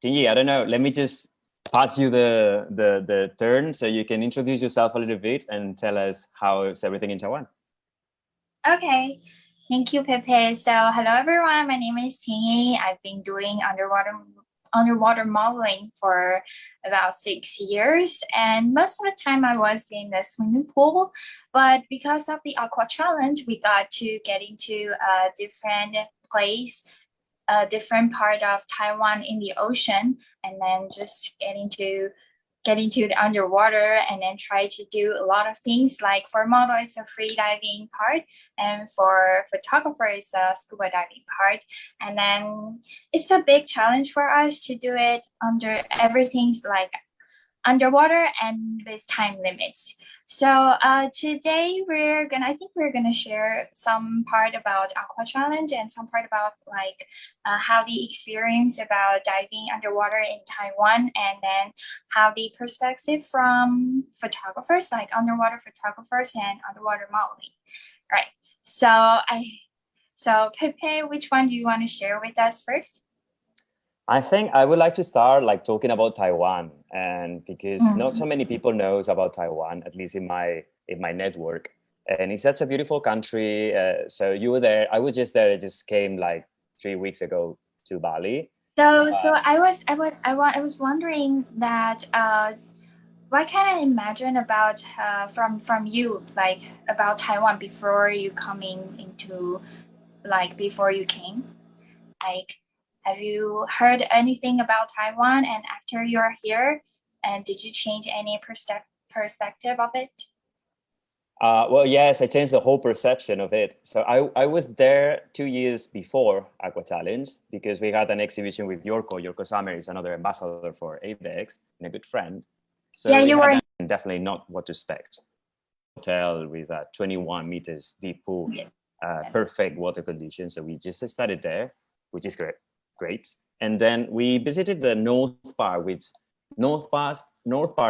Tingy, I don't know. Let me just pass you the turn so you can introduce yourself a little bit and tell us how is everything in Taiwan. Okay, thank you, Pepe. So, hello everyone. My name is Tingy. I've been doing underwater modeling for about 6 years, and most of the time I was in the swimming pool. But because of the aqua challenge, we got to get into a different place, a different part of Taiwan in the ocean, and then just get into the underwater and then try to do a lot of things. Like for model, it's a free diving part, and for photographer, it's a scuba diving part. And then it's a big challenge for us to do it under everything's like underwater and with time limits. So today I think we're gonna share some part about Aqua Challenge and some part about like how the experience about diving underwater in Taiwan, and then how the perspective from photographers, like underwater photographers and underwater modeling. Right. So Pepe, which one do you want to share with us first? I think I would like to start like talking about Taiwan, and because not so many people knows about Taiwan, at least in my network. And it's such a beautiful country. So you were there. I was just there. I just came like 3 weeks ago to Bali. So I was wondering that what can I imagine about from you, like about Taiwan before you coming into, like before you came, like have you heard anything about Taiwan, and after you're here, and did you change any perspective of it? Well, yes, I changed the whole perception of it. So I was there 2 years before Aqua Challenge because we had an exhibition with Yorko. Yorko Summer is another ambassador for ABEX and a good friend. So Yeah, we you had were that, and definitely not what to expect. Hotel with a 21 meters deep pool, yeah. perfect water conditions. So we just started there, which is great. And then we visited the North Part, which North Part,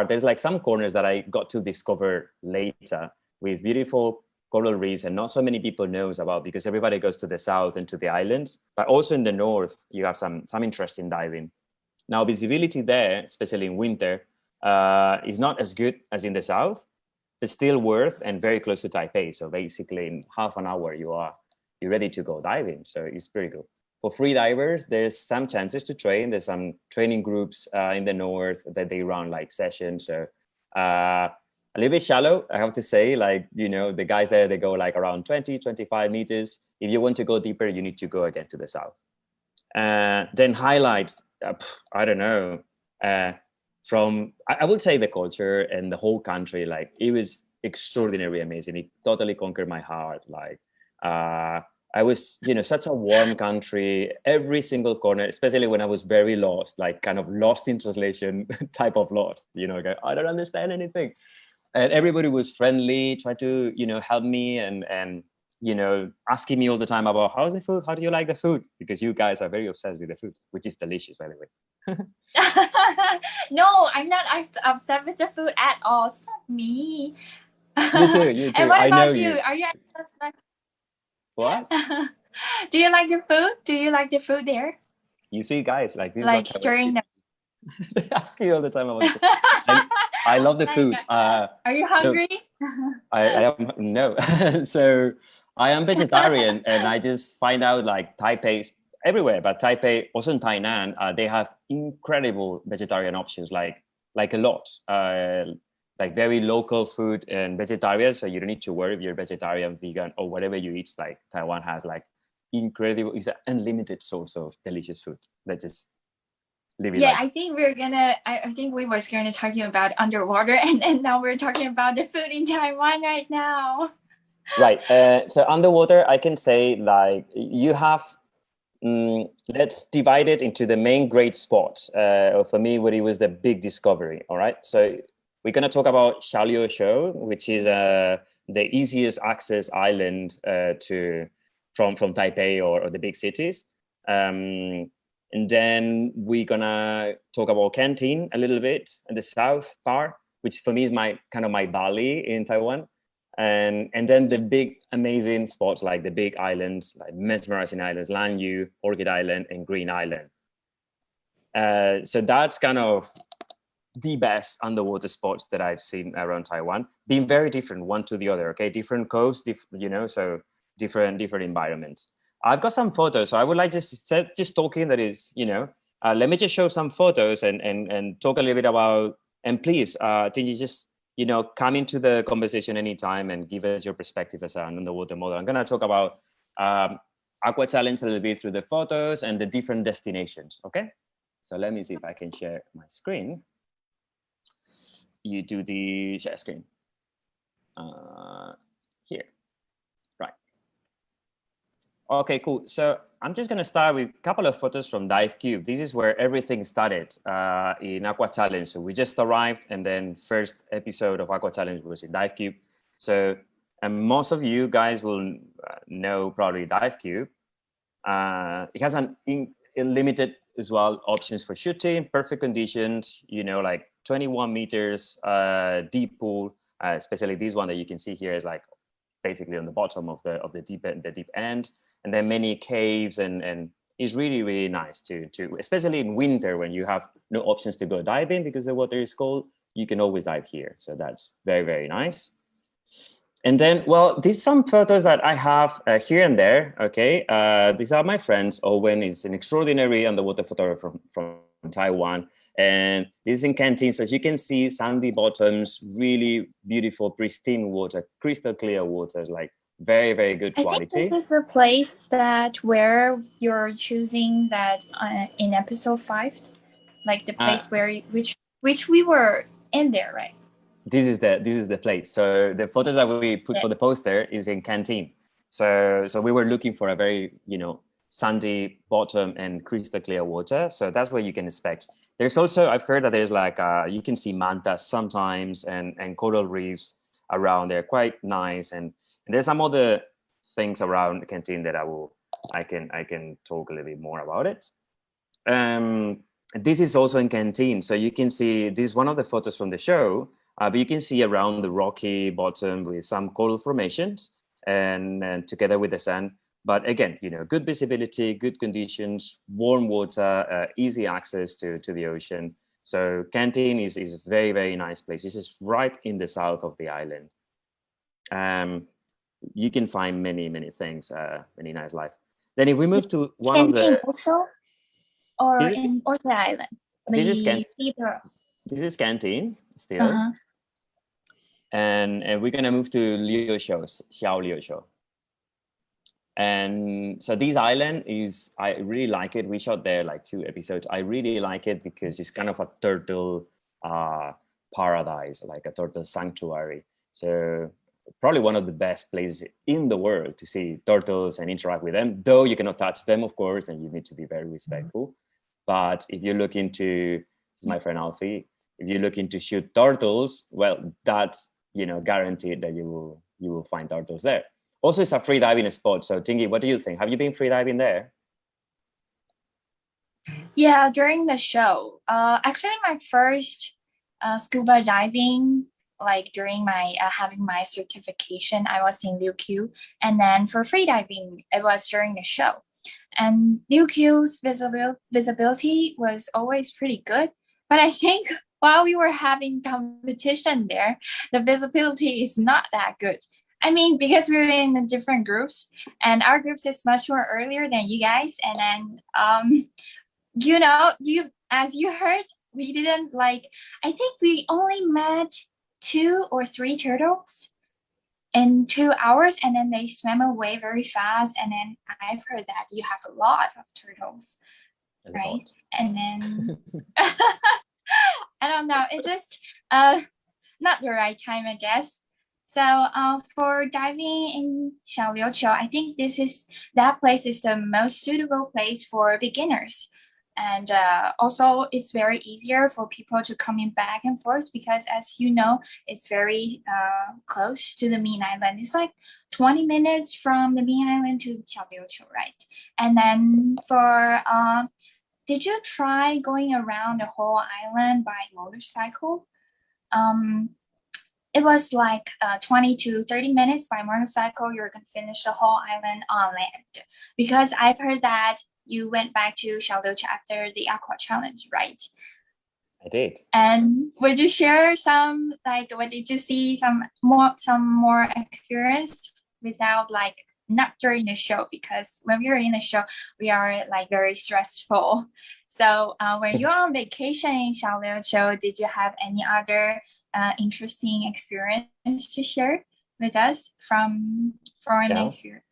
there's like some corners that I got to discover later with beautiful coral reefs, and not so many people knows about because everybody goes to the south and to the islands. But also in the north, you have some interesting diving. Now, visibility there, especially in winter, is not as good as in the south. It's still worth and very close to Taipei. So basically, in half an hour, you're ready to go diving. So it's pretty good. For free divers, there's some chances to train. There's some training groups in the north that they run like sessions. So a little bit shallow, I have to say. Like, the guys there, they go like around 20, 25 meters. If you want to go deeper, you need to go again to the south. Then highlights, I don't know. From I would say the culture and the whole country, like it was extraordinarily amazing. It totally conquered my heart. Like I was, such a warm country. Every single corner, especially when I was very lost, like kind of lost in translation type of lost. I don't understand anything. And everybody was friendly, tried to help me, and asking me all the time about how's the food, how do you like the food, because you guys are very obsessed with the food, which is delicious, by the way. No, I'm not upset with the food at all. It's not me. You too, you And too. what I know about you? you. Are you like, What? do you like the food? Do you like the food there? You see, guys, like this is what Like Taiwanese during people the they ask you all the time about the food. And I love the like, food. are you No, hungry? I am no. So I am vegetarian, and I just find out like Taipei's everywhere, but Taipei, also in Tainan, they have incredible vegetarian options, like a lot, like very local food and vegetarian. So you don't need to worry if you're vegetarian, vegan, or whatever you eat. Like Taiwan has like incredible, it's an unlimited source of delicious food. Let's just live it Yeah, like. I think we're gonna. I think we was gonna talking about underwater, and now we're talking about the food in Taiwan right now. Right. So underwater, I can say like you have. Let's divide it into the main great spots. For me, what it was the big discovery. All right. So we're gonna talk about Xiaoliu Show, which is the easiest access island to from Taipei or the big cities. And then we're gonna talk about Canteen a little bit in the south part, which for me is my kind of my Bali in Taiwan. And then the big amazing spots like the big islands, like mesmerizing islands, Lanyu, Orchid Island, and Green Island. So that's kind of the best underwater spots that I've seen around Taiwan, being very different one to the other. Okay, different coasts, so different environments. I've got some photos, so I would like just talking. That is, let me just show some photos and talk a little bit about. And please, Tingy, just come into the conversation anytime and give us your perspective as an underwater model. I'm gonna talk about Aqua Challenge a little bit through the photos and the different destinations. Okay, so let me see if I can share my screen. You do the share screen here, right? Okay, cool. So I'm just gonna start with a couple of photos from Dive Cube. This is where everything started in Aqua Challenge. So we just arrived, and then first episode of Aqua Challenge was in Dive Cube. So, and most of you guys will know probably Dive Cube. It has an unlimited as well options for shooting, perfect conditions, like 21 meters deep pool, especially this one that you can see here is like basically on the bottom of the deep end, and then many caves, and it's really, really nice to especially in winter when you have no options to go diving because the water is cold, you can always dive here. So that's very, very nice. And then, well, these are some photos that I have here and there, okay? These are my friends. Owen is an extraordinary underwater photographer from Taiwan. And this is in Canteen. So as you can see, sandy bottoms, really beautiful, pristine water, crystal clear waters, like very, very good quality. I think this is a place that where you're choosing that in episode 5, like the place where which we were in there, right? This is the place. So the photos that we put for the poster is in Canteen. So we were looking for a very, sandy bottom and crystal clear water. So that's what you can expect. There's also, I've heard that there's like, you can see mantas sometimes and coral reefs around there, quite nice. And there's some other things around the Canteen that I can talk a little bit more about it. This is also in Canteen. So you can see, this is one of the photos from the show. But you can see around the rocky bottom with some coral formations and together with the sand. But again, good visibility, good conditions, warm water, easy access to the ocean. So Canteen is a very, very nice place. This is right in the south of the island. You can find many, many things, many nice life. Then if we move to one Canteen of the... also, or in Orchid Island? This is Canteen still. And we're gonna move to Xiao Liu Shou. And so this island is, I really like it. We shot there like 2 episodes. I really like it because it's kind of a turtle paradise, like a turtle sanctuary. So probably one of the best places in the world to see turtles and interact with them, though you cannot touch them, of course, and you need to be very respectful. But if you look into, this is my friend Alfie, if you look into shoot turtles, well, that's guaranteed that you will find turtles there. Also, it's a free diving spot. So, Tingy, what do you think? Have you been free diving there? Yeah, during the show. Actually, my first scuba diving, like during my having my certification, I was in Liu Q, and then for free diving, it was during the show. And Liu Q's visibility was always pretty good, but I think while we were having competition there, the visibility is not that good. I mean, because we were in the different groups, and our groups is much more earlier than you guys, and then you as you heard, we didn't I think we only met 2 or 3 turtles in 2 hours, and then they swam away very fast. And then I've heard that you have a lot of turtles, right? And then I don't know, it just not the right time, I guess. So for diving in Xiaoliuqiu, I think that place is the most suitable place for beginners. And also, it's very easier for people to come in back and forth because, as you know, it's very close to the main island. It's like 20 minutes from the main island to Xiaoliuqiu, right? And then for, did you try going around the whole island by motorcycle? It was like 20 to 30 minutes by motorcycle. You're going to finish the whole island on land. Because I've heard that you went back to Xiaoluqiu after the Aqua Challenge, right? I did. And would you share some, like, what did you see, some more experience without, like, not during the show, because when we were in the show, we are like very stressful. So when you're on vacation in Xiaoluqiu, did you have any other interesting experience to share with us from foreign experience?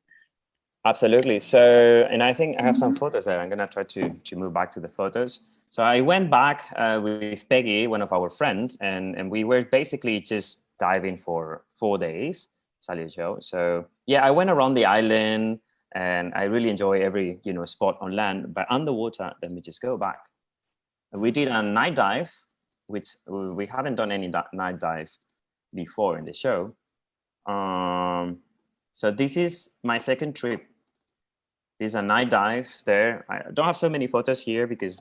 Absolutely. So, and I think I have some photos there. I'm gonna try to move back to the photos. So I went back with Peggy, one of our friends, and we were basically just diving for 4 days, Salicho. So yeah, I went around the island and I really enjoy every, spot on land, but underwater, let me just go back. We did a night dive, which we haven't done any night dive before in the show. So this is my second trip. This is a night dive there. I don't have so many photos here because,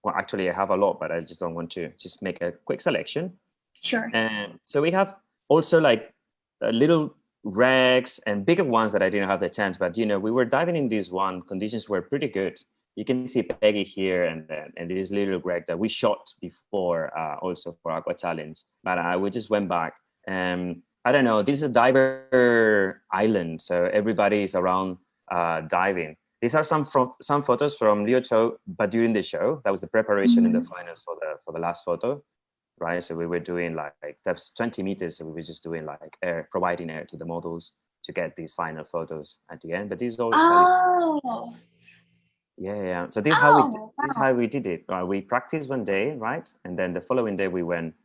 well, actually I have a lot, but I just don't want to just make a quick selection. Sure. And so we have also like little wrecks and bigger ones that I didn't have the chance, but we were diving in this one. Conditions were pretty good. You can see Peggy here and this little wreck that we shot before also for Aqua Challenge, but we just went back. And I don't know, this is a diver island, so everybody is around diving. These are some photos from Liuzhou, but during the show. That was the preparation in the finals for the last photo, right? So we were doing like that's 20 meters, so we were just doing like providing air to the models to get these final photos at the end. But these all yeah. So this is how we did it. We practiced one day, right, and then the following day we went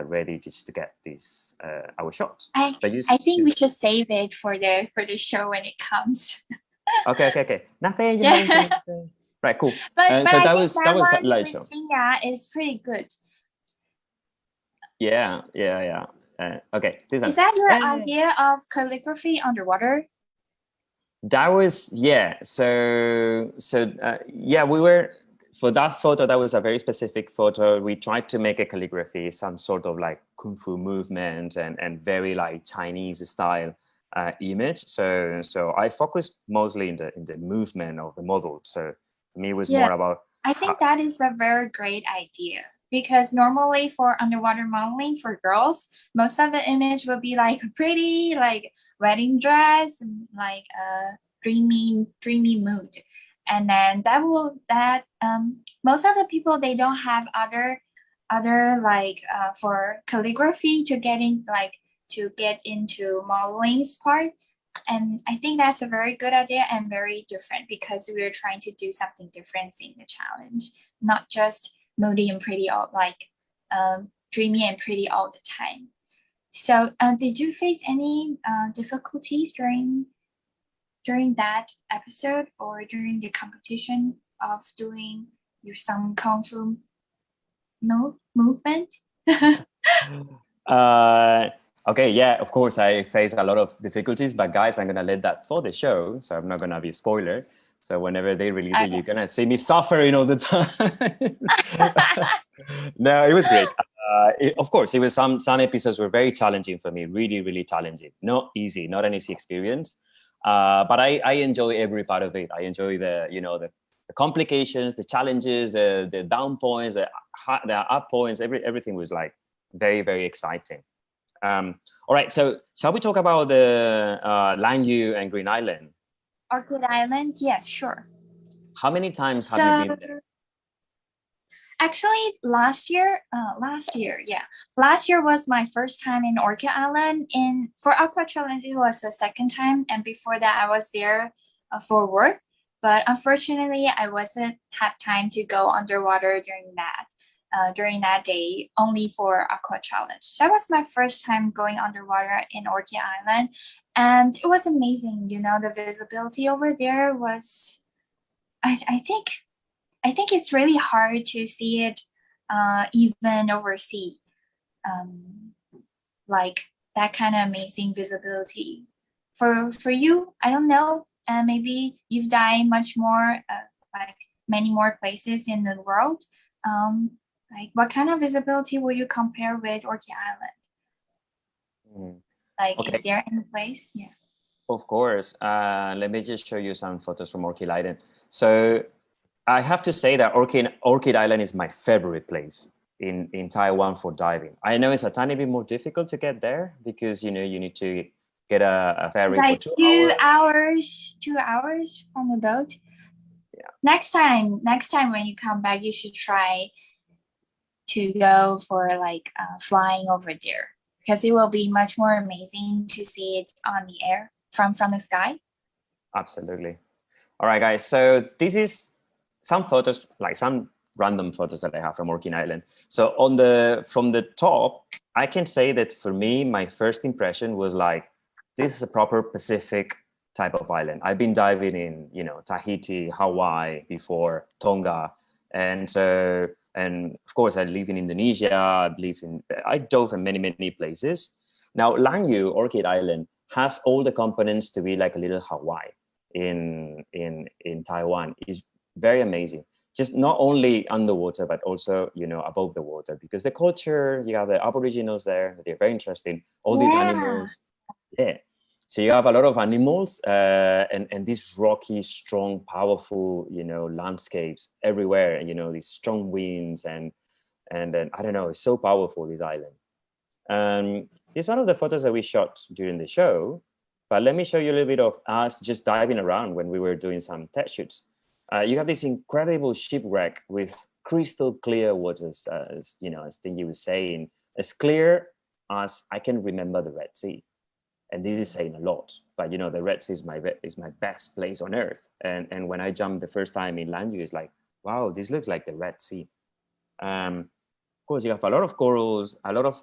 ready just to get these our shots. I think we should save it for the show when it comes. Okay. Nothing. Yeah. Right, cool. But so I that think was light show. Zheng is pretty good. Yeah. Okay. Is that your idea of calligraphy underwater? That was So we were for that photo. That was a very specific photo. We tried to make a calligraphy, some sort of like kung fu movement and very like Chinese style image. So I focused mostly in the movement of the model. So for me, it was more about. I think that is a very great idea, because normally for underwater modeling for girls, most of the image will be like pretty, like wedding dress, and like a dreamy mood. And then most of the people, they don't have other like for calligraphy to get into modeling's part. And I think that's a very good idea and very different, because we're trying to do something different in the challenge, not just moody and pretty all dreamy and pretty all the time. So did you face any difficulties during that episode or during the competition of doing some kung fu movement? Okay, yeah, of course I face a lot of difficulties, but guys, I'm gonna let that for the show, so I'm not gonna be a spoiler. So whenever they release it, you're gonna see me suffering all the time. No, it was great. Of course, it was some episodes were very challenging for me, really, really challenging. Not easy, not an easy experience. But I enjoy every part of it. I enjoy the complications, the challenges, the down points, the up points. Everything was like very, very exciting. All right, so shall we talk about the Lanyu and Green Island? Orchid Island, yeah, sure. How many times have you been there? Actually, last year was my first time in Orchid Island. For Aqua Challenge, it was the second time, and before that, I was there for work. But unfortunately, I wasn't have time to go underwater during that day, only for Aqua Challenge. That was my first time going underwater in Orchid Island, and it was amazing. The visibility over there was, I think it's really hard to see it even overseas. Like that kind of amazing visibility. For you, I don't know. Maybe you've dived much more, like many more places in the world. Like what kind of visibility would you compare with Orchid Island? Like, okay. Is there any place? Yeah. Of course. Let me just show you some photos from Orchid Island. So I have to say that Orchid Island is my favorite place in Taiwan for diving. I know it's a tiny bit more difficult to get there because you need to get a ferry for Like 2 hours. 2 hours from the boat. Yeah. Next time when you come back, you should try to go for like flying over there because it will be much more amazing to see it on the air from the sky. Absolutely. All right, guys. So this is some photos, like some random photos that I have from Orchid Island. So from the top, I can say that for me, my first impression was like, this is a proper Pacific type of island. I've been diving in, Tahiti, Hawaii before, Tonga, and of course I live in Indonesia. I dove in many places. Now Lanyu, Orchid Island, has all the components to be like a little Hawaii in Taiwan. Is very amazing. Just not only underwater, but also above the water, because the culture, you have the Aboriginals there. They're very interesting. All these animals, yeah. So you have a lot of animals and these rocky, strong, powerful, landscapes everywhere. And these strong winds and then I don't know. It's so powerful, this island. This is one of the photos that we shot during the show. But let me show you a little bit of us just diving around when we were doing some test shoots. You have this incredible shipwreck with crystal clear waters, as Stingy was saying, as clear as I can remember the Red Sea. And this is saying a lot. But the Red Sea is my best place on earth. And when I jumped the first time in Lanyu, it's like, wow, this looks like the Red Sea. Of course, you have a lot of corals, a lot of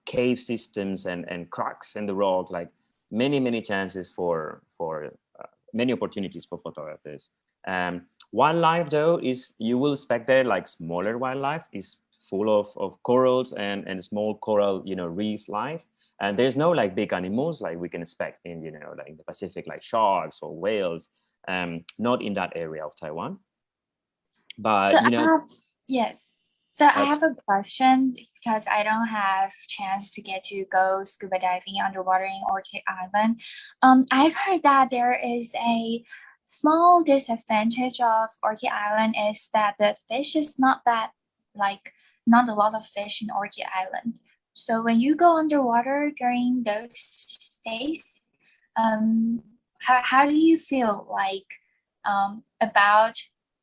cave systems and cracks in the rock, like many chances for many opportunities for photographers. Wildlife, though, is you will expect there like smaller wildlife is full of corals and small coral reef life, and there's no like big animals like we can expect in like the Pacific, like sharks or whales. Not in that area of Taiwan, but So yes. So I have a question because I don't have chance to get to go scuba diving underwater in Orchid Island. I've heard that there is a small disadvantage of Orchid Island is that the fish is not a lot of fish in Orchid Island. So when you go underwater during those days, how do you feel like about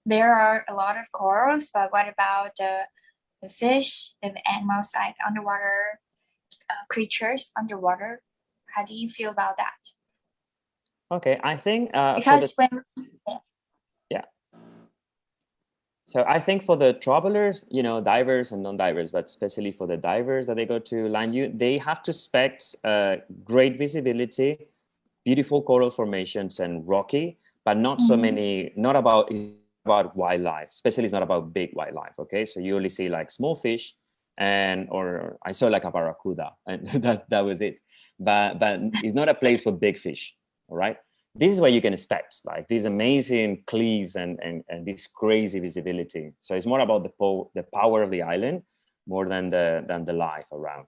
there are a lot of corals, but what about the fish, the animals like underwater creatures underwater? How do you feel about that? Okay, I think Because yeah. So I think for the travelers, divers and non-divers, but especially for the divers that they go to Lanyu, they have to expect great visibility, beautiful coral formations and rocky, but not so many, not about wildlife, especially it's not about big wildlife. Okay, so you only see like small fish or I saw like a barracuda and that was it. But it's not a place for big fish. All right. This is what you can expect, like these amazing cliffs and this crazy visibility. So it's more about the power of the island more than the life around.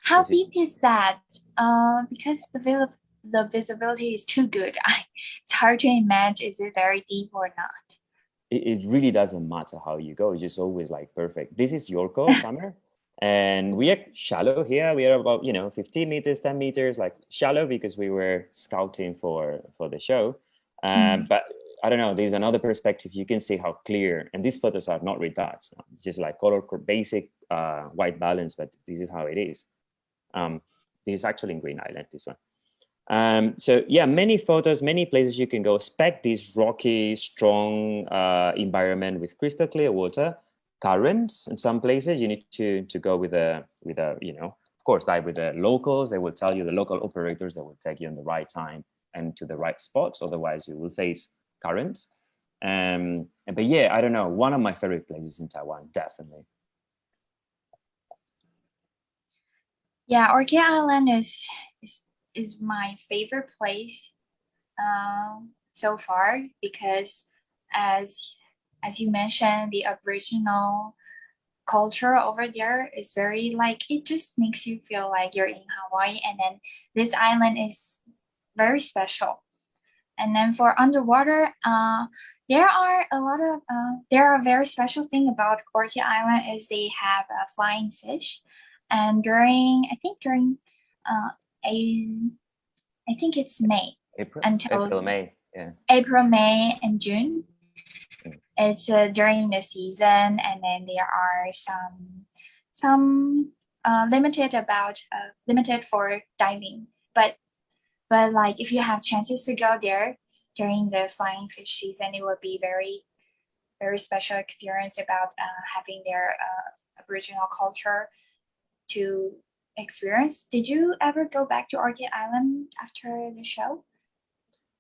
How deep is that? Because the visibility is too good. It's hard to imagine is it very deep or not. It really doesn't matter how you go. It's just always like perfect. This is Yorko, Summer. And we are shallow here. We are about 15 meters, 10 meters, like shallow because we were scouting for the show. But I don't know. There's another perspective. You can see how clear. And these photos are not retouched. It's just like color basic white balance. But this is how it is. This is actually in Green Island. This one. So yeah, many photos, many places you can go. Expect this rocky, strong environment with crystal clear water. Currents in some places you need to go with a of course dive with the locals. They will tell you, the local operators, that will take you in the right time and to the right spots, otherwise you will face currents. But yeah, I don't know, one of my favorite places in Taiwan, definitely. Yeah, Orchid Island is my favorite place so far because as you mentioned, the Aboriginal culture over there is very like, it just makes you feel like you're in Hawaii, and then this island is very special. And then for underwater, there are a lot of there are a very special thing about Orchid Island is they have a flying fish, and during uh a I think it's May until April, May. Yeah. April, May, and June. Mm. It's during the season, and then there are some limited for diving, but like if you have chances to go there during the flying fish season, it would be very special experience about having their Aboriginal culture to experience. Did you ever go back to Orchid Island after the show?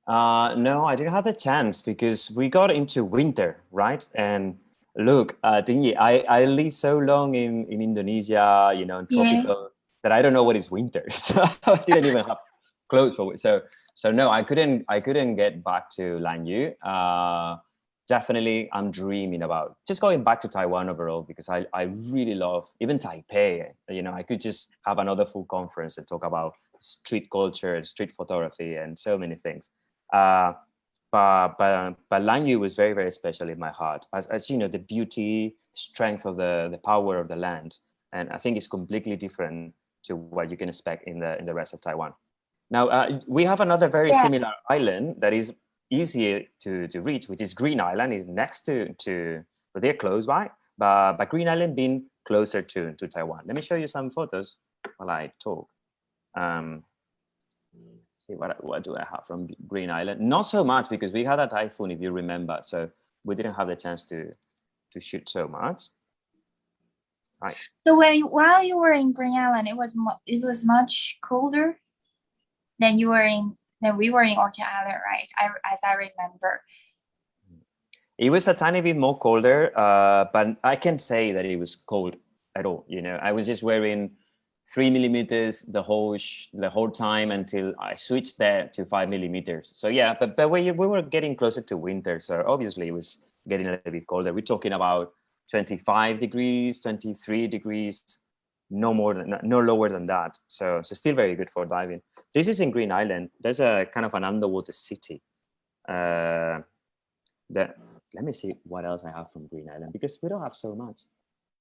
No, I didn't have the chance because we got into winter, right? And look, Tingyi, I live so long in Indonesia, you know, in Yeah. tropical, that I don't know what is winter. So I didn't even have clothes for it. So no, I couldn't get back to Lanyu. Definitely, I'm dreaming about just going back to Taiwan overall because I really love even Taipei. You know, I could just have another full conference and talk about street culture, street photography, and so many things. Uh, but Lanyu was very, very special in my heart. As you know, the beauty, strength of the power of the land, and I think it's completely different to what you can expect in the rest of Taiwan. Now, we have another very Yeah. similar island that is easier to reach, which is Green Island, is next but they're close by, but Green Island being closer to Taiwan. Let me show you some photos while I talk. See what do I have from Green Island? Not so much because we had a typhoon, if you remember, so we didn't have the chance to shoot so much. Right. So while you were in Green Island, it was much colder than we were in Orchid Island, right? As I remember. It was a tiny bit more colder, but I can't say that it was cold at all. You know, I was just wearing 3 millimeters the whole time until I switched there to 5 millimeters. So yeah, but we were getting closer to winter, so obviously it was getting a little bit colder. We're talking about 25 degrees, 23 degrees, no lower than that. So still very good for diving. This is in Green Island. There's a kind of an underwater city. That Let me see what else I have from Green Island because we don't have so much.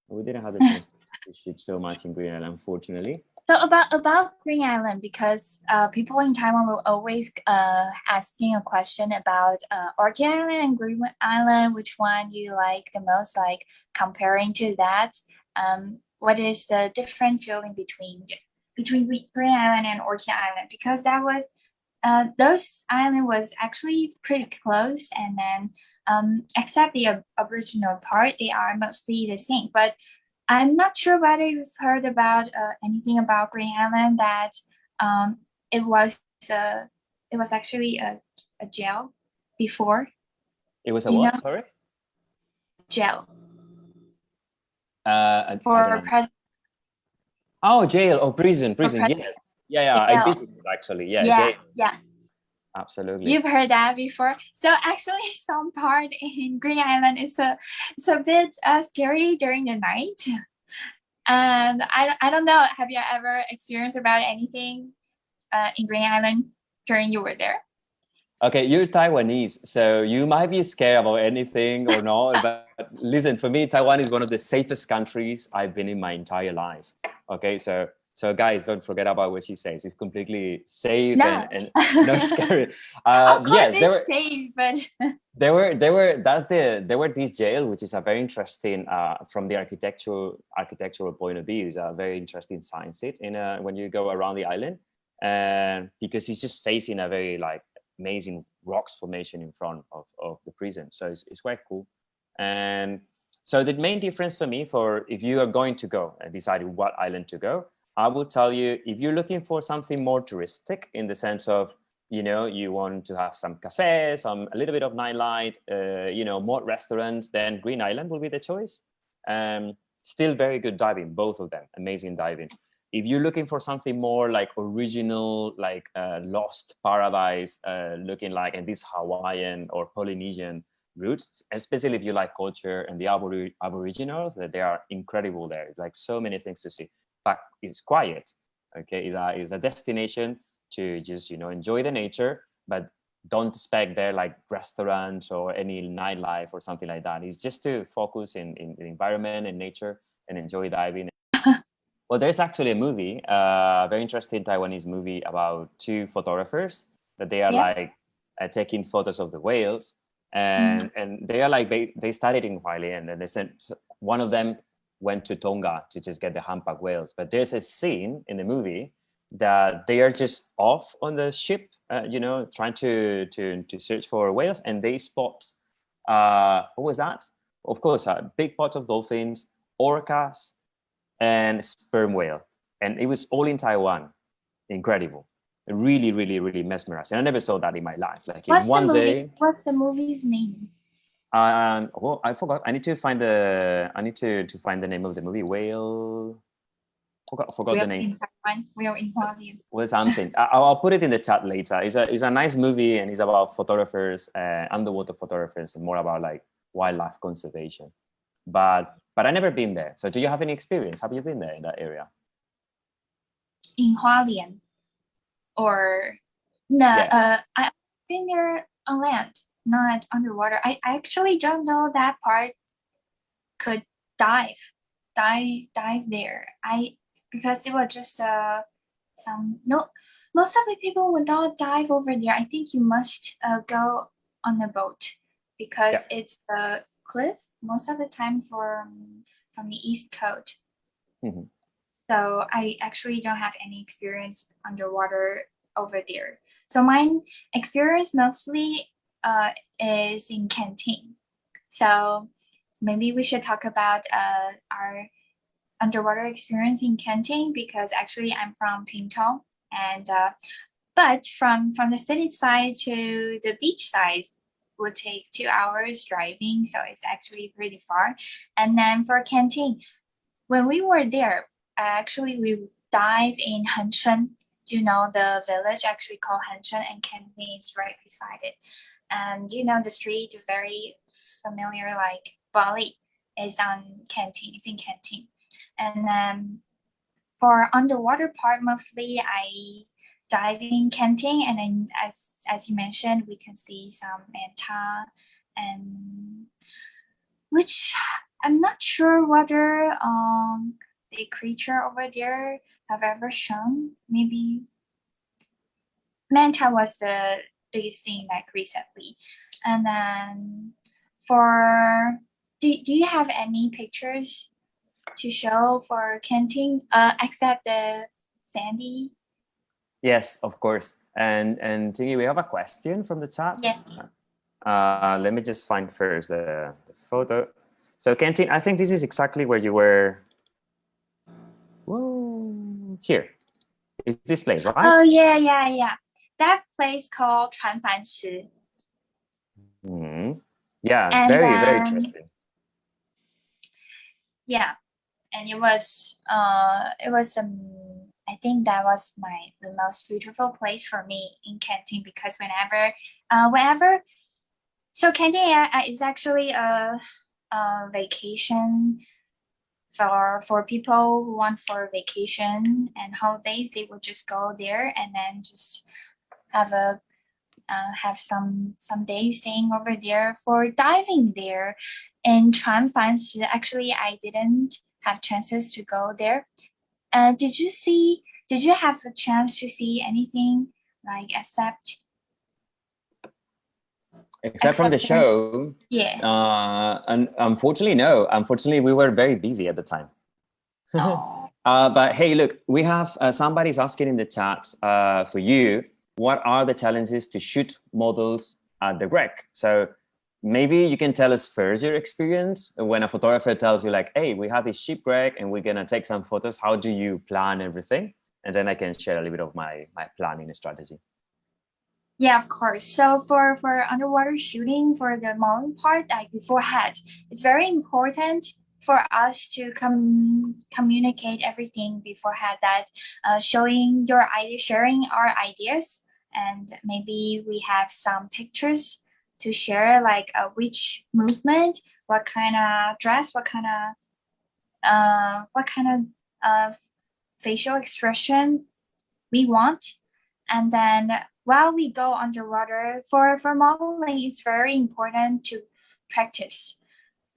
We didn't have the chance to shoot so much in Green Island, unfortunately. So about Green Island, because people in Taiwan will always asking a question about Orchid Island and Green Island, which one you like the most? Like comparing to that, what is the different feeling between Green Island and Orchid Island? Because that was those island was actually pretty close, and then except the Aboriginal part, they are mostly the same. But I'm not sure whether you've heard about anything about Green Island that it was it was actually a jail before. It was a what? Sorry? Jail. For president. Oh, jail or prison. Yes. Yeah. I visited actually. Yeah. Jail. Yeah. Absolutely. You've heard that before. So actually, some part in Green Island is it's a bit scary during the night. And I don't know. Have you ever experienced about anything in Green Island during you were there? Okay, you're Taiwanese, so you might be scared about anything or not. But listen, for me, Taiwan is one of the safest countries I've been in my entire life. Okay, so guys, don't forget about what she says. It's completely safe and not scary. Of course, it's safe, but there were this jail, which is a very interesting from the architectural point of view, is a very interesting sign set in when you go around the island, and because it's just facing a very like amazing rocks formation in front of the prison, so it's quite cool. And so the main difference for me, for if you are going to go and deciding what island to go, I will tell you, if you're looking for something more touristic in the sense of, you know, you want to have some cafes, a little bit of nightlight, you know, more restaurants, then Green Island will be the choice. Still very good diving, both of them, amazing diving. If you're looking for something more like original, like lost paradise, looking like in this Hawaiian or Polynesian roots, especially if you like culture and the Aboriginals, that they are incredible there. It's like so many things to see. But it's quiet. Okay, it's a destination to just, you know, enjoy the nature, but don't expect there like restaurants or any nightlife or something like that. It's just to focus in the environment and nature and enjoy diving. Well, there's actually a movie, a very interesting Taiwanese movie about two photographers that they are Yeah. like taking photos of the whales, Mm. and they are like they started in Hawaii, and then they sent one of them went to Tonga to just get the humpback whales. But there's a scene in the movie that they are just off on the ship, trying to search for whales, and they spot what was that? Of course, big pots of dolphins, orcas, and sperm whale, and it was all in Taiwan. Incredible, really, really, really mesmerizing. I never saw that in my life. Like in one day. What's the movie's name? Oh, I forgot. I need to find the. I need to find the name of the movie. Whale. Forgot We're the name. in Taiwan. We're in Hualien. Well, something. I'll put it in the chat later. It's a nice movie, and it's about photographers, underwater photographers, and more about like wildlife conservation. But I never been there. So do you have any experience? Have you been there in that area? In Hualien, or no? Yeah. I've been there on land, not underwater. I actually don't know that part could dive there. Because it was just some no. Most of the people would not dive over there. I think you must go on a boat because Yeah. it's the cliff most of the time from the east coast. Mhm. So I actually don't have any experience underwater over there. So my experience mostly is in canteen. So maybe we should talk about our underwater experience in canteen, because actually I'm from Pingtung, and but from the city side to the beach side would take 2 hours driving, so it's actually pretty far. And then for canteen, when we were there, actually we dive in Henshun. Do you know the village actually called Henshun, and canteen is right beside it. And you know the street very familiar, like Bali is on canteen. It's in canteen. And then for underwater part, mostly I dive in canteen, and then as you mentioned, we can see some manta, and which I'm not sure whether the creature over there have ever shown. Maybe manta was the biggest thing like recently. And then for do you have any pictures to show for canteen except the sandy? Yes, of course. And Tingy, we have a question from the chat. Yeah. Let me just find first the photo. So canteen, I think this is exactly where you were. Whoa, here is this place, right? Oh yeah. That place called 船帆石. Yeah, And very interesting. Yeah, and it was I think that was the most beautiful place for me in canteen, because whenever so canteen is actually a vacation for people who want for vacation and holidays. They will just go there and then just have some days staying over there. For diving there in 船帆石, actually I didn't have chances to go there. Did you have a chance to see anything like Except from the show? Yeah. And unfortunately, no. Unfortunately, we were very busy at the time. Oh. But hey, look, we have somebody's asking in the chat for you, what are the challenges to shoot models at the wreck? So maybe you can tell us first your experience when a photographer tells you like, hey, we have this shipwreck and we're gonna take some photos. How do you plan everything? And then I can share a little bit of my planning strategy. Yeah, of course. So for underwater shooting, for the modeling part, like beforehand, it's very important for us to communicate everything beforehand, that showing your idea, sharing our ideas, and maybe we have some pictures to share, like which movement, what kind of dress, what kind of facial expression we want. And then while we go underwater, for modeling, it's very important to practice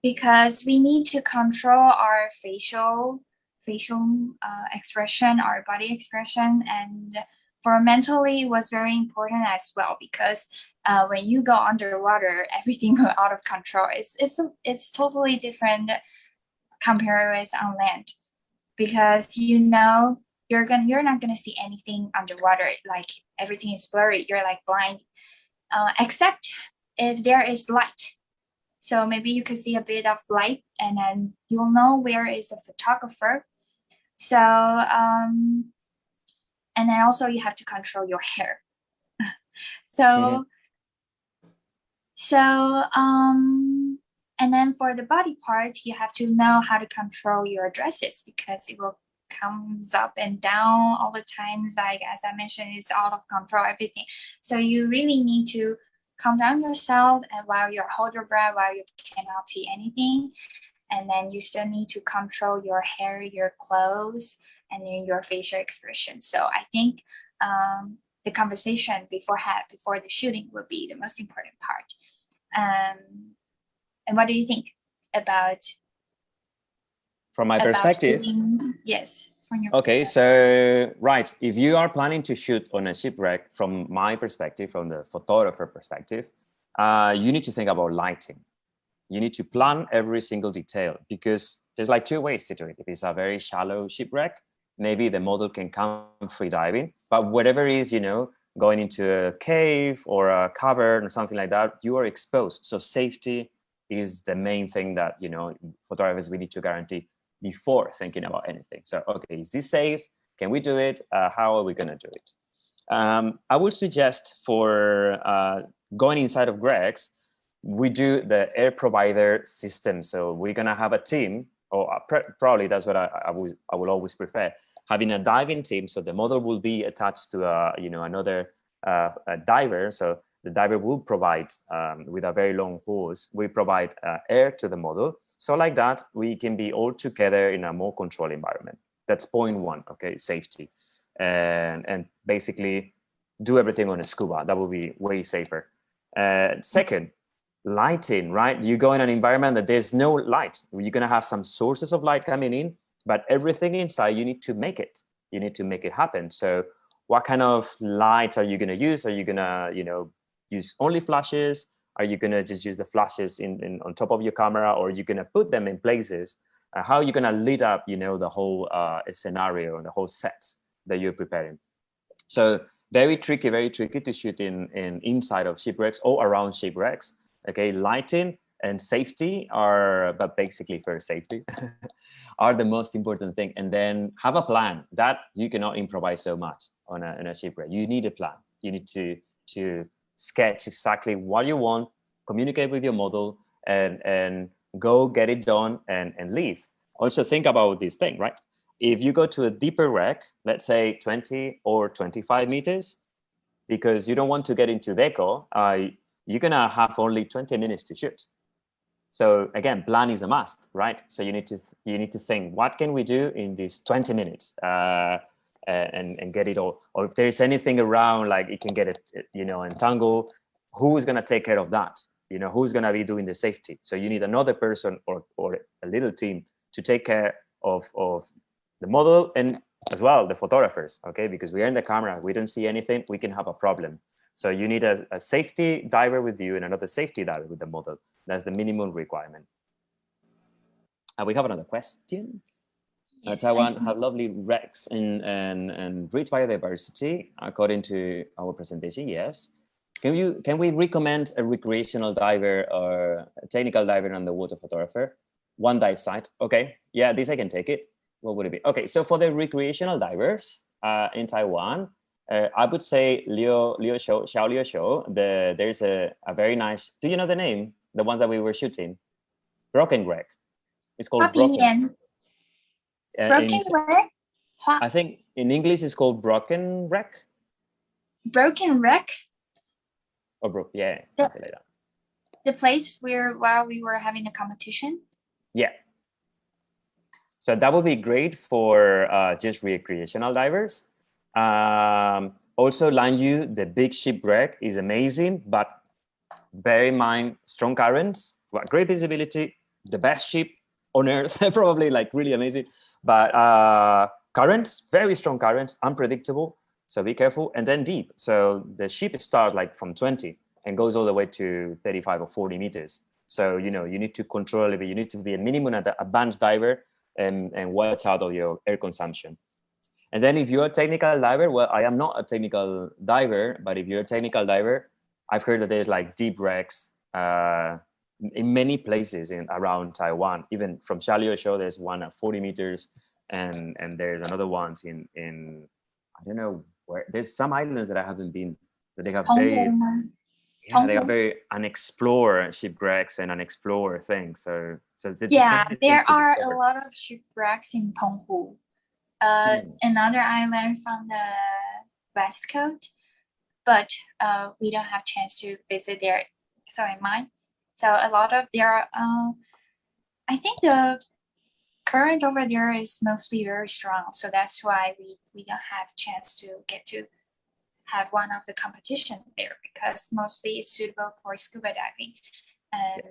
because we need to control our facial expression, our body expression, and for mentally it was very important as well because when you go underwater, everything go out of control. It's totally different compared with on land because you're not gonna see anything underwater. Like everything is blurry. You're like blind, except if there is light. So maybe you could see a bit of light, and then you'll know where is the photographer. So and then also you have to control your hair. So so and then for the body part, you have to know how to control your dresses because it will comes up and down all the times. Like as I mentioned, it's out of control, everything. So you really need to calm down yourself and while you hold your breath, while you cannot see anything. And then you still need to control your hair, your clothes, and then your facial expression. So I think the conversation before the shooting would be the most important part. And what do you think about From my perspective? Shooting? Yes. Okay, so right, if you are planning to shoot on a shipwreck, from my perspective, from the photographer perspective, you need to think about lighting. You need to plan every single detail because there's like two ways to do it. If it's a very shallow shipwreck, maybe the model can come free diving, but whatever is, going into a cave or a cavern or something like that, you are exposed. So safety is the main thing that, photographers, we need to guarantee before thinking about anything. So, okay, is this safe? Can we do it? How are we going to do it? I would suggest for going inside of Greg's, we do the air provider system. So we're going to have a team, or probably that's what I will always prefer, having a diving team. So the model will be attached to another diver. So the diver will provide with a very long hose, we provide air to the model. So like that, we can be all together in a more controlled environment. That's point one, okay, safety. And basically do everything on a scuba. That will be way safer. Second, lighting, right? You go in an environment that there's no light. You're going to have some sources of light coming in, but everything inside, you need to make it. You need to make it happen. So what kind of lights are you going to use? Are you going to, use only flashes? Are you going to just use the flashes on top of your camera, or are you going to put them in places? How are you going to lit up, the whole scenario and the whole set that you're preparing? So very tricky to shoot in inside of shipwrecks or around shipwrecks. Okay, lighting and safety are, but basically first safety are the most important thing. And then have a plan that you cannot improvise so much on a shipwreck. You need a plan. You need to sketch exactly what you want, communicate with your model, and go get it done and leave. Also think about this thing, right? If you go to a deeper wreck, let's say 20 or 25 meters, because you don't want to get into deco, you're gonna have only 20 minutes to shoot. So again, plan is a must, right? So you need to think, what can we do in these 20 minutes and get it all? Or if there's anything around, like it can get it, entangled, who is gonna take care of that? Who's gonna be doing the safety? So you need another person or a little team to take care of the model and as well the photographers, okay? Because we are in the camera, we don't see anything, we can have a problem. So you need a safety diver with you and another safety diver with the model. That's the minimum requirement. We have another question. Yes, Taiwan have lovely wrecks and rich biodiversity, according to our presentation. Yes. Can we recommend a recreational diver or a technical diver and underwater photographer? One dive site. Okay. Yeah, this I can take it. What would it be? Okay. So for the recreational divers in Taiwan, I would say Xiao Liu Shou. There's a very nice. Do you know the name? The ones that we were shooting, Broken Wreck. It's called Broken. Broken Wreck. I think in English it's called Broken Wreck. Broken Wreck. Or yeah, something like that. The place while we were having a competition. Yeah. So that would be great for just recreational divers. Also, Lanyu, the big shipwreck is amazing, but bear in mind, strong currents, great visibility, the best ship on earth, probably like really amazing. But currents, very strong currents, unpredictable. So be careful. And then deep. So the ship starts like from 20 and goes all the way to 35 or 40 meters. So, you know, you need to control it. You need to be a minimum advanced diver and watch out of your air consumption. And then if you're a technical diver, well, I am not a technical diver, but if you're a technical diver, I've heard that there's like deep wrecks in many places around Taiwan. Even from Shalio Show, there's one at 40 meters, and there's another ones in I don't know where. There's some islands that I haven't been, but they have they are very unexplored shipwrecks and unexplored things. So there's so many things there to are discover. a lot of shipwrecks in Penghu, another island from the west coast, but we don't have chance to visit there. So in mind, so a lot of there. I think the current over there is mostly very strong, so that's why we don't have chance to get to have one of the competition there, because mostly it's suitable for scuba diving. And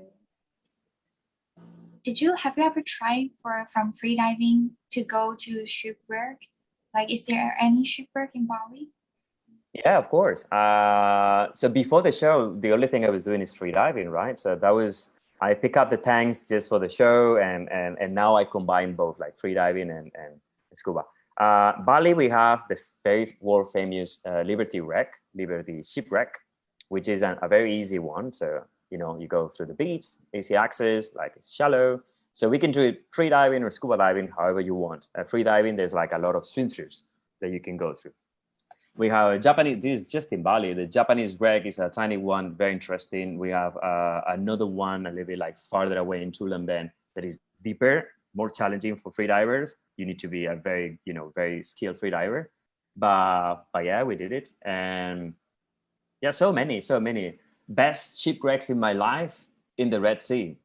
have you ever tried from free diving to go to shipwreck? Like, is there any shipwreck in Bali? Yeah, of course. So before the show, the only thing I was doing is free diving, right? So I pick up the tanks just for the show, and now I combine both, like free diving and scuba. Bali, we have the very world famous Liberty shipwreck, which is a very easy one. So, you know, you go through the beach, easy access, like it's shallow. So we can do it free diving or scuba diving, however you want. Free diving, there's like a lot of swim-throughs that you can go through. We have a Japanese, this is just in Bali. The Japanese wreck is a tiny one, very interesting. We have another one a little bit like farther away in Tulamben that is deeper, more challenging for free divers. You need to be a very, you know, very skilled free diver. But yeah, we did it. And yeah, so many. Best shipwrecks in my life in the Red Sea.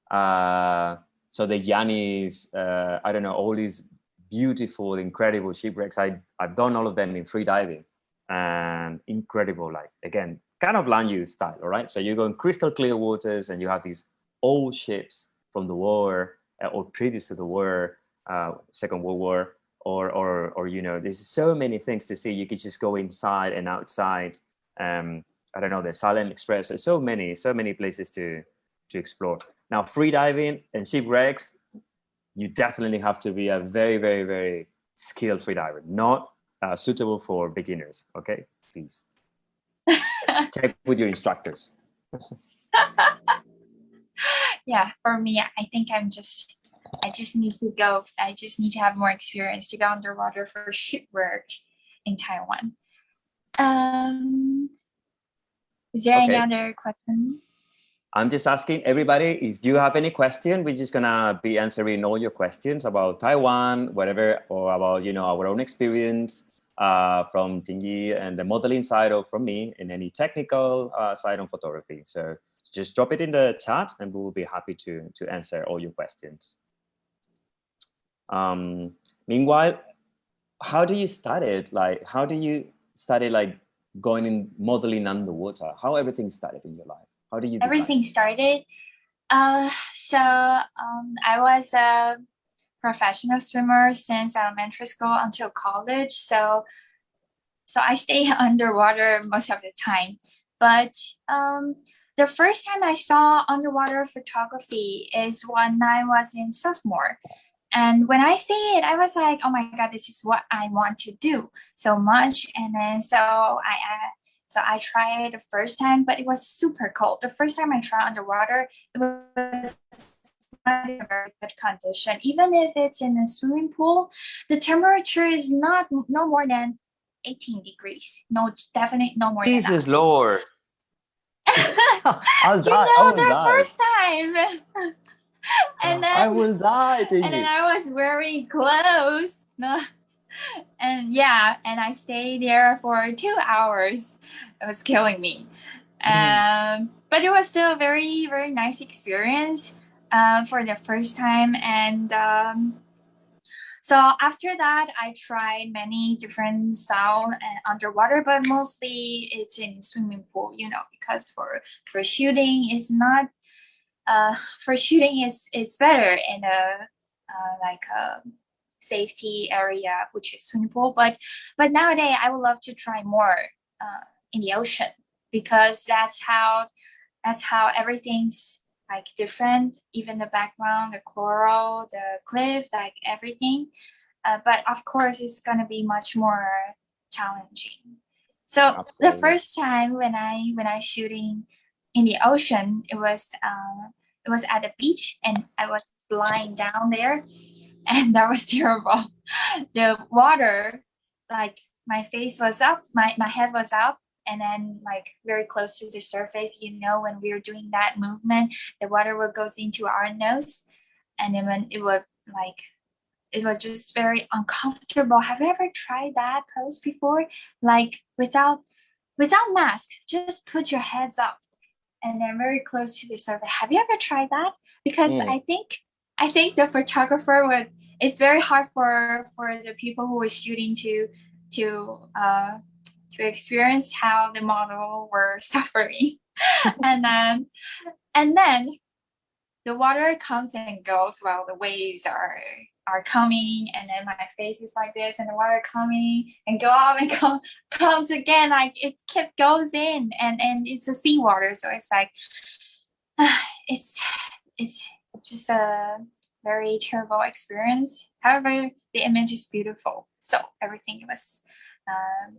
So the Yannis, I don't know, all these beautiful, incredible shipwrecks. I've done all of them in free diving, and incredible, like, again, kind of Lanyu style, all right? So you go in crystal clear waters and you have these old ships from the war or previous to the war, Second World War, or you know, there's so many things to see. You could just go inside and outside. I don't know, the Salem Express. There's so many places to explore. Now, free diving and shipwrecks, you definitely have to be a very, very, very skilled free diver, not suitable for beginners. Okay, please check with your instructors. Yeah, for me, I think I just need to go. I just need to have more experience to go underwater for shipwreck in Taiwan. Is there any other question? I'm just asking everybody, if you have any question, we're just gonna be answering all your questions about Taiwan, whatever, or about, you know, our own experience from Tingyi and the modeling side, or from me in any technical side on photography. So just drop it in the chat and we will be happy to answer all your questions. Meanwhile, how do you start like going in modeling underwater? How everything started in your life? How did you decide? Everything started. I was a professional swimmer since elementary school until college. So I stay underwater most of the time. But the first time I saw underwater photography is when I was in sophomore. And when I see it, I was like, oh my God, this is what I want to do so much. And then so I tried it the first time, but it was super cold. The first time I tried underwater, it was not in a very good condition. Even if it's in a swimming pool, the temperature is no more than 18 degrees. No, definitely no more than that. Jesus Lord. First time. And then I will die. And then I was wearing clothes. And yeah, and I stayed there for 2 hours. It was killing me. But it was still a very, very nice experience for the first time. And So after that, I tried many different style underwater, but mostly it's in swimming pool, because for shooting is not for shooting is better in a like a safety area, which is swimming pool. But nowadays, I would love to try more in the ocean because that's how everything's like different, even the background, the coral, the cliff, like everything. But of course, it's gonna be much more challenging. So the Absolutely. first time when I shooting in the ocean, it was at the beach, and I was lying down there, and that was terrible. The water, like my face was up, my head was up, and then like very close to the surface. When we were doing that movement, the water will goes into our nose, and then when it was just very uncomfortable. Have you ever tried that pose before? Like without mask, just put your heads up and then very close to the surface. Have you ever tried that? Because Mm. I think the photographer would. It's very hard for the people who were shooting to uh, to experience how the model were suffering, and then the water comes and goes while the waves are coming, and then my face is like this, and the water coming and go out and comes again, like it kept goes in, and it's a seawater, so it's like it's it's just a very terrible experience. However, the image is beautiful, so everything um,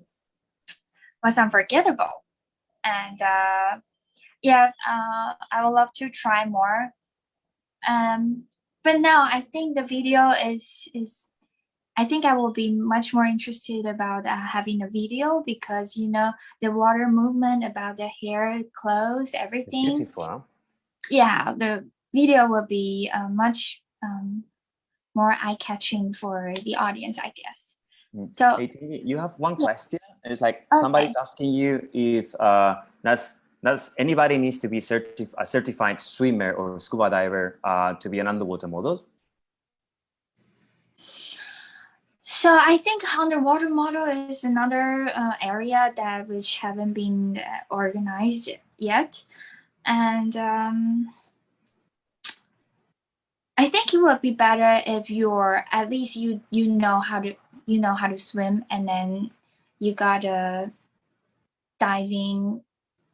was unforgettable, and yeah, I would love to try more. But now I think the video is I think I will be much more interested about having a video because the water movement about the hair, clothes, It's everything. beautiful, huh? Yeah, the video will be much more eye-catching for the audience, I guess. Mm. So Hey, Tini, you have one yeah, question. It's like okay. somebody's asking you if does anybody needs to be a certified swimmer or scuba diver to be an underwater model? So I think underwater model is another area that which haven't been organized yet, and I think it would be better if you're at least you know how to swim, and then you got a diving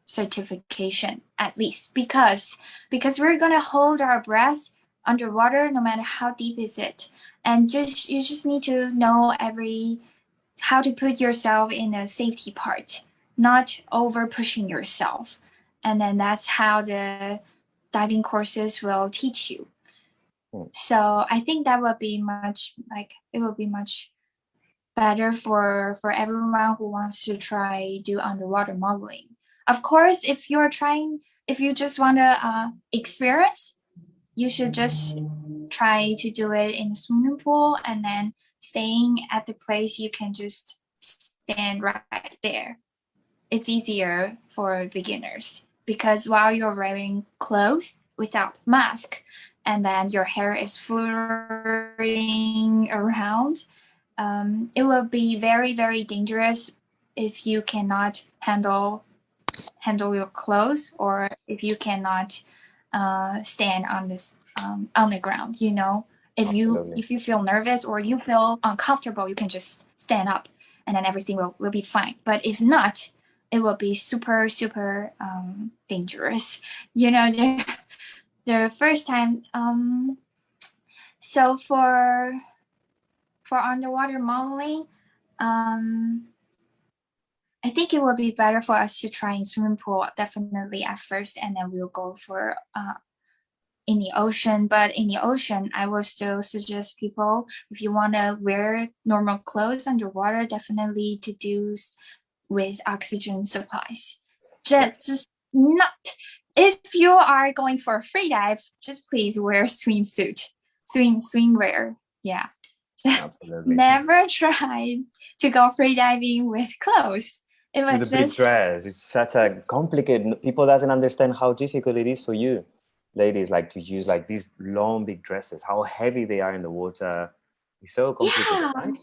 certification at least because we're gonna hold our breath underwater no matter how deep is it, and you just need to know how to put yourself in a safety part, not over pushing yourself, and then that's how the diving courses will teach you. Mm. So I think that would be much better for everyone who wants to try do underwater modeling. Of course, if you just want to experience, you should just try to do it in a swimming pool, and then staying at the place you can just stand right there. It's easier for beginners because while you're wearing clothes without mask, and then your hair is fluttering around, it will be very very dangerous if you cannot handle your clothes, or if you cannot stand on the ground. Absolutely. If you feel nervous or you feel uncomfortable, you can just stand up, and then everything will be fine. But if not, it will be super super dangerous. The first time. So for underwater modeling, um, I think it would be better for us to try in swimming pool definitely at first, and then we'll go for in the ocean. But in the ocean, I will still suggest people, if you want to wear normal clothes underwater, definitely to do with oxygen supplies. Yeah, Just not if you are going for a free dive, just please wear swimsuit, swimwear. Yeah. absolutely. Never tried to go free diving with clothes. It With a was big just dress, it's such a complicated. People doesn't understand how difficult it is for you, ladies, like to use like these long big dresses, how heavy they are in the water. It's so complicated, Yeah. right?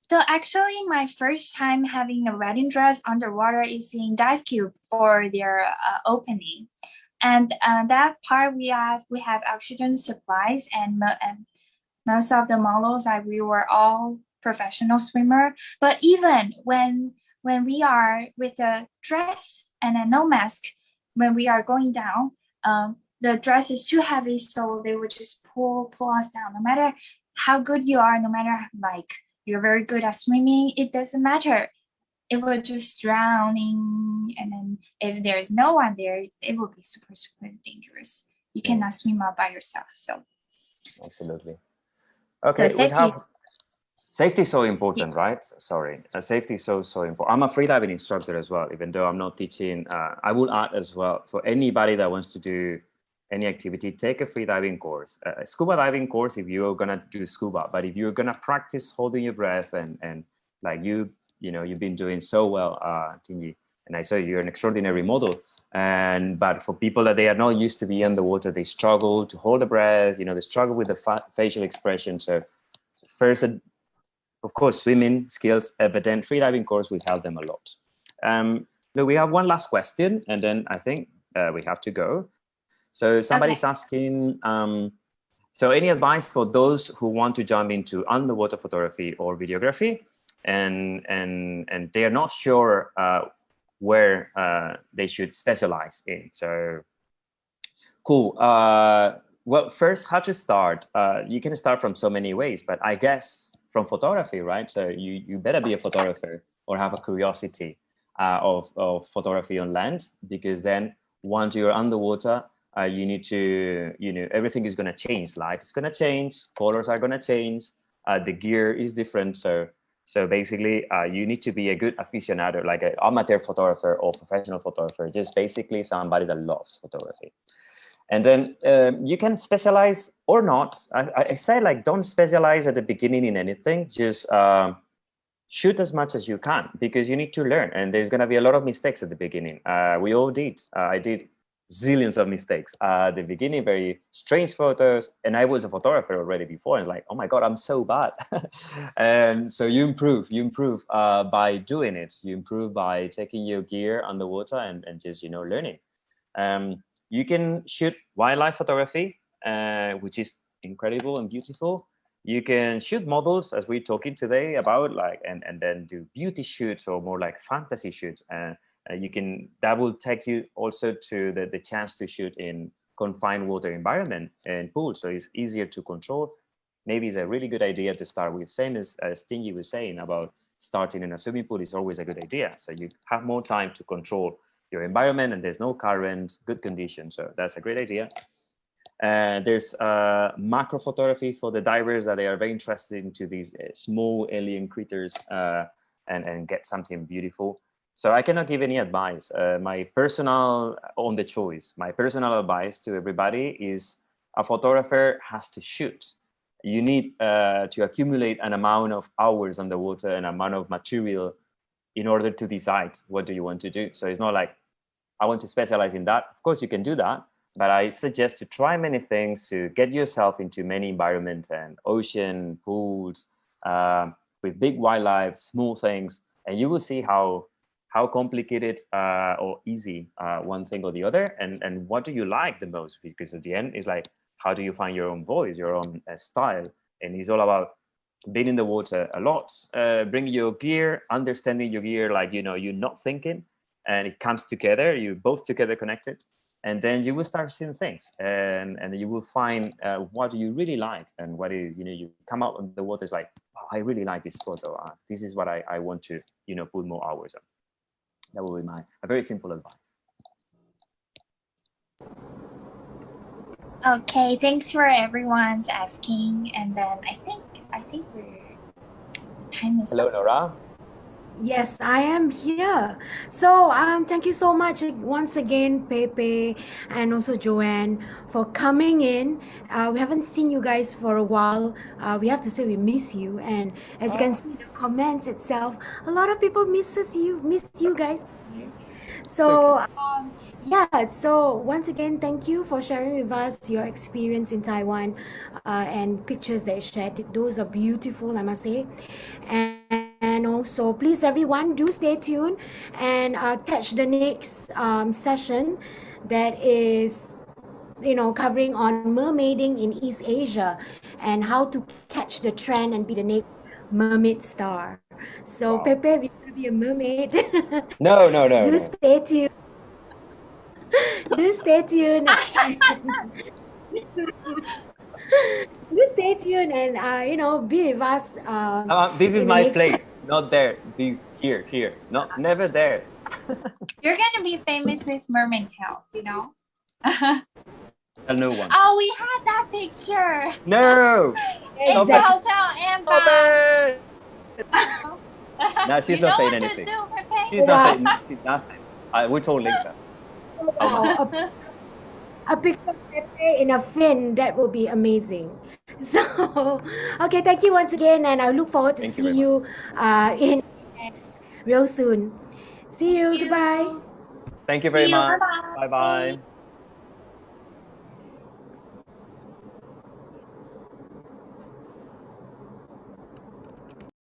So actually, my first time having a wedding dress underwater is in Dive Cube for their opening, and that part we have oxygen supplies, and most of the models like we were all professional swimmer. But even when we are with a dress and a no mask, when we are going down, the dress is too heavy, so they would just pull us down. No matter how good you are, no matter like you're very good at swimming, it doesn't matter. It will just drowning, and then if there's no one there, it will be super dangerous. You cannot swim out by yourself. So Absolutely. so Okay, we safety have is safety is so important, right? Sorry, safety is so important. I'm a freediving instructor as well, even though I'm not teaching. I will add as well for anybody that wants to do any activity, take a freediving course, a scuba diving course if you're gonna do scuba. But if you're gonna practice holding your breath and like you've been doing so well, Tingy, and I saw you're an extraordinary model. But for people that they are not used to be underwater, they struggle to hold the breath. They struggle with the facial expression. So first, of course, swimming skills, but then freediving course will help them a lot. Look, we have one last question, and then I think we have to go. So somebody's asking, so any advice for those who want to jump into underwater photography or videography, and they are not sure where they should specialize in? So cool. Well, first, how to start? You can start from so many ways, but I guess from photography, right? So you better be a photographer or have a curiosity of photography on land, because then once you're underwater, you need to, everything is going to change. Light is going to change, colors are going to change, the gear is different. So basically, you need to be a good aficionado, like an amateur photographer or professional photographer, just basically somebody that loves photography. And then you can specialize or not. I say, like, don't specialize at the beginning in anything. Just shoot as much as you can, because you need to learn. And there's going to be a lot of mistakes at the beginning. We all did. I did zillions of mistakes at the beginning, very strange photos. And I was a photographer already before. And like, oh my God, I'm so bad. And so you improve by doing it. You improve by taking your gear underwater and just, learning. You can shoot wildlife photography, which is incredible and beautiful. You can shoot models, as we're talking today about, like, and then do beauty shoots or more like fantasy shoots. That will take you also to the chance to shoot in confined water environment and pools. So it's easier to control. Maybe it's a really good idea to start with. Same as Stingy was saying about starting in a swimming pool is always a good idea. So you have more time to control your environment, and there's no current, good conditions. So that's a great idea. There's macro photography for the divers that they are very interested into these small alien critters and get something beautiful. So I cannot give any advice. My personal advice to everybody is a photographer has to shoot. You need to accumulate an amount of hours underwater and amount of material in order to decide what do you want to do. So it's not like, I want to specialize in that. Of course, you can do that, but I suggest to try many things to get yourself into many environments and ocean, pools, with big wildlife, small things, and you will see how complicated or easy one thing or the other, and what do you like the most? Because at the end, it's like, how do you find your own voice, your own style? And it's all about being in the water a lot, bringing your gear, understanding your gear, like, you're not thinking, and it comes together, you both together connected, and then you will start seeing things, and you will find what you really like, and what is, you come out on the water, is like, oh, I really like this photo. This is what I want to, put more hours on. That will be a very simple advice. okay. Thanks for everyone's asking, and then I think we're time is Hello, up. Nora. Yes, I am here. So, thank you so much once again, Pepe and also Joanne, for coming in. We haven't seen you guys for a while. We have to say we miss you, and as you can see in the comments itself, a lot of people missed you guys. So, yeah, so once again, thank you for sharing with us your experience in Taiwan and pictures that you shared. Those are beautiful, I must say. And also, please, everyone, do stay tuned and catch the next session that is, covering on mermaiding in East Asia and how to catch the trend and be the next mermaid star. So, Wow. Pepe, we want to be a mermaid. No, no, no, Do no. stay tuned. Do stay tuned. Do stay tuned and be with us This is in the my next place, not there. This here, not never there. You're gonna be famous with mermaid tail, you know? A new one. Oh, we had that picture. No. It's Stop the it. hotel Stop Amber. it. No, she's You not know saying what anything. to do, Pepe. She's not saying nothing. We told later. wow, a picture of Pepe in a fin, that would be amazing. So, okay, thank you once again, and I look forward to Thank you see very much. you in next real soon. See you. Thank Goodbye. you. Thank you See very you. much. Bye-bye. Bye bye.